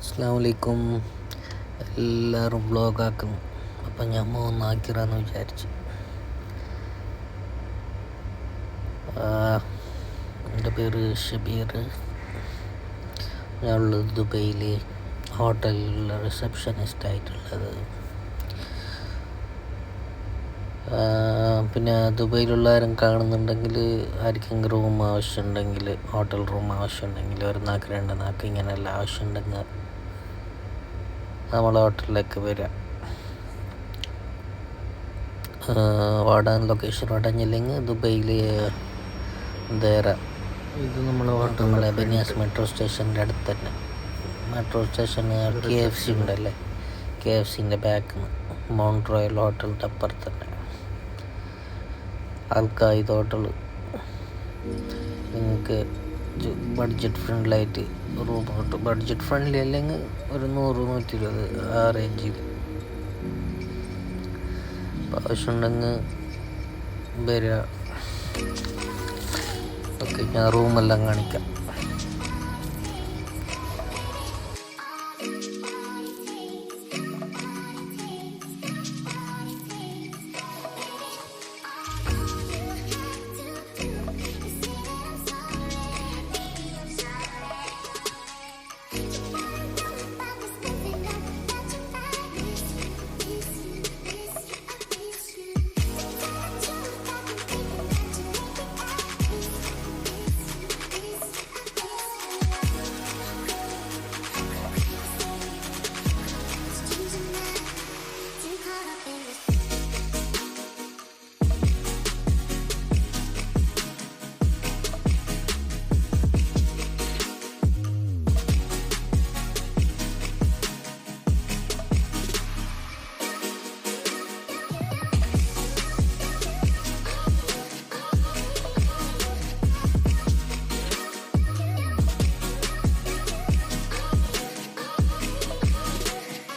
അസ്സലാമു അലൈക്കും. എല്ലാവരും വ്ളോഗാക്കുന്നു. അപ്പം ഞാൻ മൂന്നാക്കിറാന്ന് വിചാരിച്ചു. എൻ്റെ പേര് ഷബീർ. ഞാനുള്ളത് ദുബൈയിൽ ഹോട്ടലിലുള്ള റിസപ്ഷനിസ്റ്റായിട്ടുള്ളത്. പിന്നെ ദുബൈയിലുള്ളവരും കാണുന്നുണ്ടെങ്കിൽ ആർക്കെങ്കിലും റൂം ആവശ്യമുണ്ടെങ്കിൽ, ഹോട്ടൽ റൂം ആവശ്യമുണ്ടെങ്കിൽ, ഒരു നാക്ക് രണ്ട് നാക്ക് ഇങ്ങനെയുള്ള ആവശ്യമുണ്ടെങ്കിൽ നമ്മളെ ഹോട്ടലിലേക്ക് വരിക. വാടാൻ ലൊക്കേഷൻ വാടാഞ്ഞില്ലെങ്കിൽ ദുബൈയിൽ ദേറ. ഇത് നമ്മളെ ഹോട്ടൽ നമ്മളെ ബനിയാസ് മെട്രോ സ്റ്റേഷൻ്റെ അടുത്ത് തന്നെ. മെട്രോ സ്റ്റേഷൻ KFC ഉണ്ടല്ലേ, KFCൻ്റെ ബാക്കിൽ നിന്ന് മൗണ്ട് റോയൽ ഹോട്ടലിൻ്റെ അപ്പുറത്ത് തന്നെ അൽക്കായിദ് ഹോട്ടൽ. നിങ്ങൾക്ക് ബഡ്ജറ്റ് ഫ്രണ്ട്ലിയായിട്ട് റൂം കിട്ടും. ബഡ്ജറ്റ് ഫ്രണ്ട്ലി അല്ലെങ്കിൽ ഒരു 100-120 ആ റേഞ്ചിൽ. ആവശ്യമുണ്ടെങ്കിൽ വരിക. ഓക്കെ, ഞാൻ റൂമെല്ലാം കാണിക്കാം.